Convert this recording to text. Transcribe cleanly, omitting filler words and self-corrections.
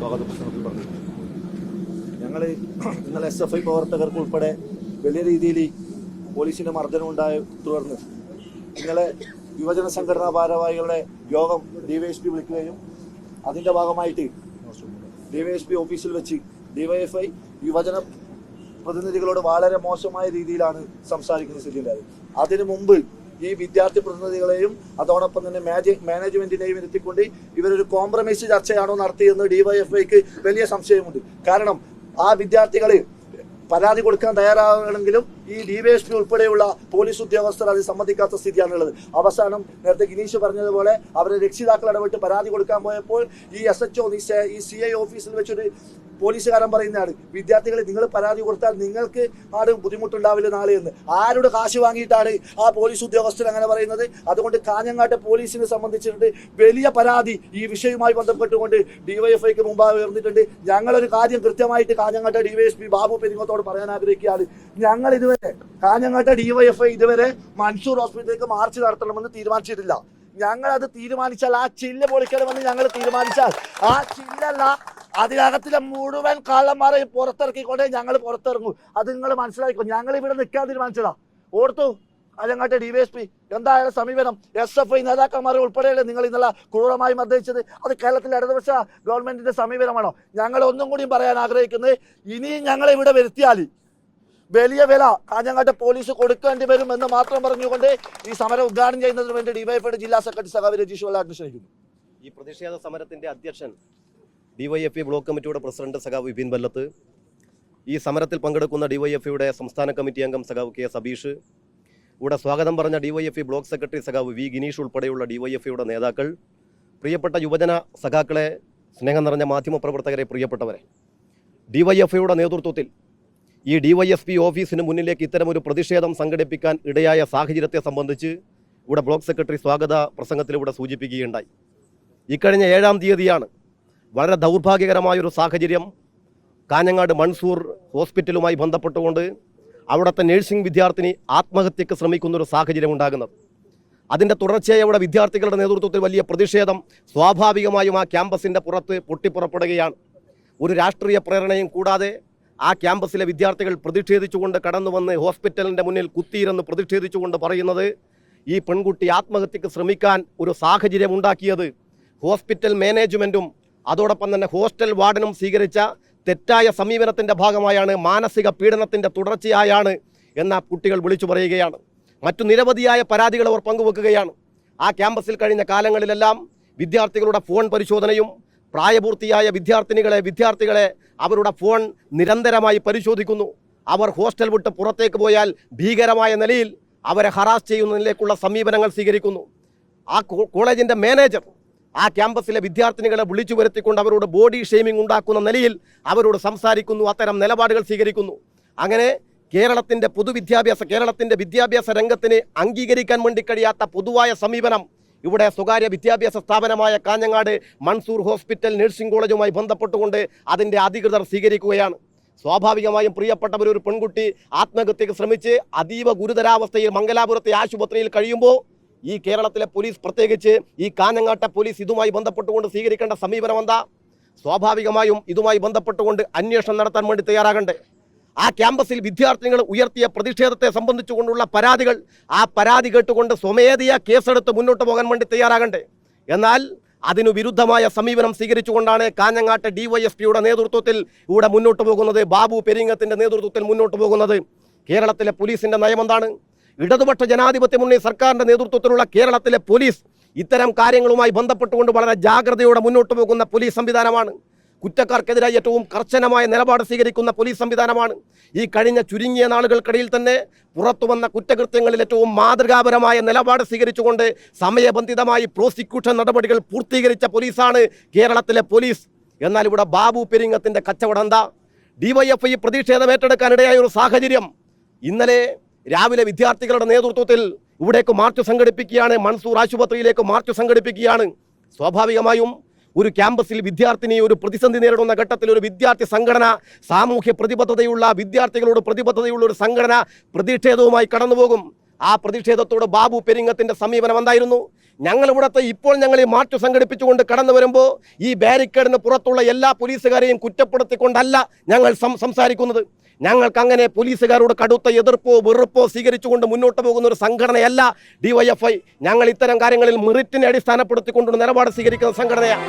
സ്വാഗത പ്രസംഗത്തിൽ പറഞ്ഞു. ഞങ്ങൾ ഇന്നലെ SFI പ്രവർത്തകർക്ക് ഉൾപ്പെടെ വലിയ രീതിയിൽ പോലീസിന്റെ മർദ്ദനം ഉണ്ടായ തുടർന്ന് ഇന്നലെ യുവജന സംഘടനാ ഭാരവാഹികളുടെ യോഗം DYSP വിളിക്കുകയും അതിന്റെ ഭാഗമായിട്ട് DYSP ഓഫീസിൽ വെച്ച് DYFI യുവജന പ്രതിനിധികളോട് വളരെ മോശമായ രീതിയിലാണ് സംസാരിക്കുന്ന സ്ഥിതി ഉണ്ടായത്. അതിനു മുമ്പ് ഈ വിദ്യാർത്ഥി പ്രതിനിധികളെയും അതോടൊപ്പം തന്നെ മാനേജ്മെന്റിനെയും ഇരുത്തിക്കൊണ്ട് ഇവരൊരു കോംപ്രമൈസ് ചർച്ചയാണോ നടത്തിയെന്ന് DYFIക്ക് വലിയ സംശയമുണ്ട്. കാരണം ആ വിദ്യാർത്ഥികൾ പരാതി കൊടുക്കാൻ തയ്യാറാകണമെങ്കിലും ഈ DYSP ഉൾപ്പെടെയുള്ള പോലീസ് ഉദ്യോഗസ്ഥർ അത് സമ്മതിക്കാത്ത സ്ഥിതിയാണുള്ളത്. അവസാനം നേരത്തെ ഗിനീഷ് പറഞ്ഞതുപോലെ അവരെ രക്ഷിതാക്കൾ ഇടപെട്ട് പരാതി കൊടുക്കാൻ പോയപ്പോൾ ഈ SHO ഈ CI ഓഫീസിൽ വെച്ചൊരു പോലീസുകാരൻ പറയുന്നതാണ്, വിദ്യാർത്ഥികളെ നിങ്ങൾ പരാതി കൊടുത്താൽ നിങ്ങൾക്ക് ആരും ബുദ്ധിമുട്ടുണ്ടാവില്ല നാളെ എന്ന്. ആരുടെ കാശ് വാങ്ങിയിട്ടാണ് ആ പോലീസ് ഉദ്യോഗസ്ഥർ അങ്ങനെ പറയുന്നത്? അതുകൊണ്ട് കാഞ്ഞങ്ങാട്ടെ പോലീസിനെ സംബന്ധിച്ചിട്ട് വലിയ പരാതി ഈ വിഷയവുമായി ബന്ധപ്പെട്ടുകൊണ്ട് DYFIക്ക് മുമ്പാകെ ഉയർന്നിട്ടുണ്ട്. ഞങ്ങളൊരു കാര്യം കൃത്യമായിട്ട് കാഞ്ഞങ്ങാട്ടെ DYSP ബാബു പെരിങ്ങോത്തോട് പറയാൻ ആഗ്രഹിക്കുകയാണ്. ഞങ്ങൾ ഇതുവരെ കാഞ്ഞങ്ങാട്ടെ DYFI ഇതുവരെ മൻസൂർ ഹോസ്പിറ്റലിലേക്ക് മാർച്ച് നടത്തണമെന്ന് തീരുമാനിച്ചിട്ടില്ല. ഞങ്ങൾ അത് തീരുമാനിച്ചാൽ ആ ചില്ല് പൊളിക്കണമെന്ന് ഞങ്ങൾ തീരുമാനിച്ചാൽ ആ ചില്ലല്ല, അതിനകത്തിലെ മുഴുവൻ കള്ളന്മാരെ പുറത്തിറക്കിക്കൊണ്ടേ ഞങ്ങൾ പുറത്തിറങ്ങും. അത് നിങ്ങൾ മനസ്സിലാക്കും. ഞങ്ങൾ ഇവിടെ നിൽക്കാൻ തീരുമാനിച്ചതാ. ഓർത്തു കാഞ്ഞങ്ങാട്ടെ DYSP എന്തായാലും സമീപനം SFI നേതാക്കന്മാരെ ഉൾപ്പെടെയല്ലേ നിങ്ങൾ ഇന്നലെ ക്രൂരമായി മർദ്ദിച്ചത്? അത് കേരളത്തിലെ ഇടതുപക്ഷ ഗവൺമെന്റിന്റെ സമീപനമാണോ? ഞങ്ങൾ ഒന്നും കൂടിയും പറയാൻ ആഗ്രഹിക്കുന്നത്, ഇനിയും ഞങ്ങളെ ഇവിടെ വരുത്തിയാൽ വലിയ വില കാഞ്ഞങ്ങാട്ടെ പോലീസ് കൊടുക്കേണ്ടി വരും എന്ന് മാത്രം പറഞ്ഞുകൊണ്ട് ഈ സമരം ഉദ്ഘാടനം ചെയ്യുന്നതിന് വേണ്ടി DYFIയുടെ ജില്ലാ സെക്രട്ടറി സഖാവ് രജീഷ് വെള്ളാട്ടിനെ ക്ഷണിക്കുന്നു. ഈ പ്രതിഷേധ സമരത്തിന്റെ അധ്യക്ഷൻ DYFI ബ്ലോക്ക് കമ്മിറ്റിയുടെ പ്രസിഡന്റ് സഖാവ് വിപിൻ ബല്ലത്ത്, ഈ സമരത്തിൽ പങ്കെടുക്കുന്ന DYFIയുടെ സംസ്ഥാന കമ്മിറ്റി അംഗം സഖാവ് K സബീഷ്, ഇവിടെ സ്വാഗതം പറഞ്ഞ DYFI ബ്ലോക്ക് സെക്രട്ടറി സഖാവ് V ഗിനീഷ് ഉൾപ്പെടെയുള്ള DYFIയുടെ നേതാക്കൾ, പ്രിയപ്പെട്ട യുവജന സഖാക്കളെ, സ്നേഹം നിറഞ്ഞ മാധ്യമപ്രവർത്തകരെ, പ്രിയപ്പെട്ടവരെ, DYFIയുടെ നേതൃത്വത്തിൽ ഈ DYSP ഓഫീസിന് മുന്നിലേക്ക് ഇത്തരമൊരു പ്രതിഷേധം സംഘടിപ്പിക്കാൻ ഇടയായ സാഹചര്യത്തെ സംബന്ധിച്ച് ഇവിടെ ബ്ലോക്ക് സെക്രട്ടറി സ്വാഗത പ്രസംഗത്തിലൂടെ സൂചിപ്പിക്കുകയുണ്ടായി. ഇക്കഴിഞ്ഞ 7-ാം തീയതിയാണ് വളരെ ദൗർഭാഗ്യകരമായൊരു സാഹചര്യം കാഞ്ഞങ്ങാട് മൻസൂർ ഹോസ്പിറ്റലുമായി ബന്ധപ്പെട്ടുകൊണ്ട് അവിടുത്തെ നഴ്സിംഗ് വിദ്യാർത്ഥിനി ആത്മഹത്യക്ക് ശ്രമിക്കുന്നൊരു സാഹചര്യം ഉണ്ടാകുന്നത്. അതിൻ്റെ തുടർച്ചയായി അവിടെ വിദ്യാർത്ഥികളുടെ നേതൃത്വത്തിൽ വലിയ പ്രതിഷേധം സ്വാഭാവികമായും ആ ക്യാമ്പസിൻ്റെ പുറത്ത് പൊട്ടിപ്പുറപ്പെടുകയാണ്. ഒരു രാഷ്ട്രീയ പ്രേരണയും കൂടാതെ ആ ക്യാമ്പസിലെ വിദ്യാർത്ഥികൾ പ്രതിഷേധിച്ചുകൊണ്ട് കടന്നു വന്ന് ഹോസ്പിറ്റലിൻ്റെ മുന്നിൽ കുത്തിയിരുന്ന് പ്രതിഷേധിച്ചുകൊണ്ട് പറയുന്നത്, ഈ പെൺകുട്ടി ആത്മഹത്യക്ക് ശ്രമിക്കാൻ ഒരു സാഹചര്യം ഉണ്ടാക്കിയത് ഹോസ്പിറ്റൽ മാനേജ്മെൻറ്റും അതോടൊപ്പം തന്നെ ഹോസ്റ്റൽ വാർഡനും സ്വീകരിച്ച തെറ്റായ സമീപനത്തിൻ്റെ ഭാഗമായാണ്, മാനസിക പീഡനത്തിൻ്റെ തുടർച്ചയായാണ് എന്ന കുട്ടികൾ വിളിച്ചു പറയുകയാണ്. മറ്റു നിരവധിയായ പരാതികൾ അവർ പങ്കുവെക്കുകയാണ്. ആ ക്യാമ്പസിൽ കഴിഞ്ഞ കാലങ്ങളിലെല്ലാം വിദ്യാർത്ഥികളുടെ ഫോൺ പരിശോധനയും, പ്രായപൂർത്തിയായ വിദ്യാർത്ഥികളെ അവരുടെ ഫോൺ നിരന്തരമായി പരിശോധിക്കുന്നു. അവർ ഹോസ്റ്റൽ വിട്ട് പുറത്തേക്ക് പോയാൽ ഭീകരമായ നിലയിൽ അവരെ ഹറാസ് ചെയ്യുന്നതിലേക്കുള്ള സമീപനങ്ങൾ സ്വീകരിക്കുന്നു. ആ കോളേജിൻ്റെ മാനേജർ ആ ക്യാമ്പസിലെ വിദ്യാർത്ഥിനികളെ വിളിച്ചു വരുത്തിക്കൊണ്ട് അവരോട് ബോഡി ഷെയ്മിംഗ് ഉണ്ടാക്കുന്ന നിലയിൽ അവരോട് സംസാരിക്കുന്നു, അത്തരം നിലപാടുകൾ സ്വീകരിക്കുന്നു. അങ്ങനെ കേരളത്തിൻ്റെ വിദ്യാഭ്യാസ രംഗത്തിന് അംഗീകരിക്കാൻ വേണ്ടി കഴിയാത്ത പൊതുവായ സമീപനം ഇവിടെ സ്വകാര്യ വിദ്യാഭ്യാസ സ്ഥാപനമായ കാഞ്ഞങ്ങാട് മൻസൂർ ഹോസ്പിറ്റൽ നഴ്സിംഗ് കോളേജുമായി ബന്ധപ്പെട്ടുകൊണ്ട് അതിൻ്റെ അധികൃതർ സ്വീകരിക്കുകയാണ്. സ്വാഭാവികമായും പ്രിയപ്പെട്ടവർ, ഒരു പെൺകുട്ടി ആത്മഹത്യക്ക് ശ്രമിച്ച് അതീവ ഗുരുതരാവസ്ഥയിൽ മംഗലാപുരത്തെ ആശുപത്രിയിൽ കഴിയുമ്പോൾ ഈ കേരളത്തിലെ പോലീസ്, പ്രത്യേകിച്ച് ഈ കാഞ്ഞങ്ങാട്ടെ പോലീസ് ഇതുമായി ബന്ധപ്പെട്ടുകൊണ്ട് സ്വീകരിക്കേണ്ട സമീപനം എന്താ? സ്വാഭാവികമായും ഇതുമായി ബന്ധപ്പെട്ടുകൊണ്ട് അന്വേഷണം നടത്താൻ വേണ്ടി തയ്യാറാകണ്ടേ? ആ ക്യാമ്പസിൽ വിദ്യാർത്ഥികൾ ഉയർത്തിയ പ്രതിഷേധത്തെ സംബന്ധിച്ചുകൊണ്ടുള്ള പരാതികൾ, ആ പരാതി കേട്ടുകൊണ്ട് സ്വമേധയാ കേസെടുത്ത് മുന്നോട്ട് പോകാൻ വേണ്ടി തയ്യാറാകണ്ടേ? എന്നാൽ അതിനു വിരുദ്ധമായ സമീപനം സ്വീകരിച്ചുകൊണ്ടാണ് കാഞ്ഞങ്ങാട്ടെ DYSPയുടെ നേതൃത്വത്തിൽ ഇവിടെ മുന്നോട്ട് പോകുന്നത്, ബാബു പെരിങ്ങത്തിന്റെ നേതൃത്വത്തിൽ മുന്നോട്ട് പോകുന്നത്. കേരളത്തിലെ പോലീസിന്റെ നയമെന്താണ്? ഇടതുപക്ഷ ജനാധിപത്യ മുന്നണി സർക്കാരിന്റെ നേതൃത്വത്തിലുള്ള കേരളത്തിലെ പോലീസ് ഇത്തരം കാര്യങ്ങളുമായി ബന്ധപ്പെട്ടുകൊണ്ട് വളരെ ജാഗ്രതയോടെ മുന്നോട്ട് പോകുന്ന പോലീസ് സംവിധാനമാണ്. കുറ്റക്കാർക്കെതിരായി ഏറ്റവും കർശനമായ നിലപാട് സ്വീകരിക്കുന്ന പോലീസ് സംവിധാനമാണ്. ഈ കഴിഞ്ഞ ചുരുങ്ങിയ നാളുകൾക്കിടയിൽ തന്നെ പുറത്തു വന്ന കുറ്റകൃത്യങ്ങളിൽ ഏറ്റവും മാതൃകാപരമായ നിലപാട് സ്വീകരിച്ചുകൊണ്ട് സമയബന്ധിതമായി പ്രോസിക്യൂഷൻ നടപടികൾ പൂർത്തീകരിച്ച പോലീസാണ് കേരളത്തിലെ പോലീസ്. എന്നാൽ ഇവിടെ ബാബു പെരിങ്ങത്തിന്റെ കച്ചവടം എന്താ? DYFI പ്രതിഷേധം ഏറ്റെടുക്കാനിടയായ ഒരു സാഹചര്യം, ഇന്നലെ രാവിലെ വിദ്യാർത്ഥികളുടെ നേതൃത്വത്തിൽ ഇവിടേക്ക് മാർച്ച് സംഘടിപ്പിക്കുകയാണ്, മൻസൂർ ആശുപത്രിയിലേക്ക് മാർച്ച് സംഘടിപ്പിക്കുകയാണ്. സ്വാഭാവികമായും ഒരു ക്യാമ്പസിൽ വിദ്യാർത്ഥിനി ഒരു പ്രതിസന്ധി നേരിടുന്ന ഘട്ടത്തിൽ ഒരു വിദ്യാർത്ഥി സംഘടന, സാമൂഹ്യ പ്രതിബദ്ധതയുള്ള വിദ്യാർത്ഥികളോട് പ്രതിബദ്ധതയുള്ള ഒരു സംഘടന പ്രതിഷേധവുമായി കടന്നുപോകും. ആ പ്രതിഷേധത്തോട് ബാബു പെരിങ്ങത്തിന്റെ സമീപനം എന്തായിരുന്നു? ഞങ്ങളിവിടുത്തെ ഇപ്പോൾ ഞങ്ങൾ ഈ മാർച്ച് സംഘടിപ്പിച്ചുകൊണ്ട് കടന്നു വരുമ്പോൾ ഈ ബാരിക്കേഡിന് പുറത്തുള്ള എല്ലാ പോലീസുകാരെയും കുറ്റപ്പെടുത്തിക്കൊണ്ടല്ല ഞങ്ങൾ സംസാരിക്കുന്നത്. ഞങ്ങൾക്ക് അങ്ങനെ പോലീസുകാരോട് കടുത്ത എതിർപ്പോ വെറുപ്പോ സ്വീകരിച്ചുകൊണ്ട് മുന്നോട്ട് പോകുന്ന ഒരു സംഘടനയല്ല ഡിവൈഎഫ്ഐ. ഞങ്ങൾ ഇത്തരം കാര്യങ്ങളിൽ മെറിറ്റിനെ അടിസ്ഥാനപ്പെടുത്തിക്കൊണ്ടുള്ള നിലപാട് സ്വീകരിക്കുന്ന സംഘടനയാണ്.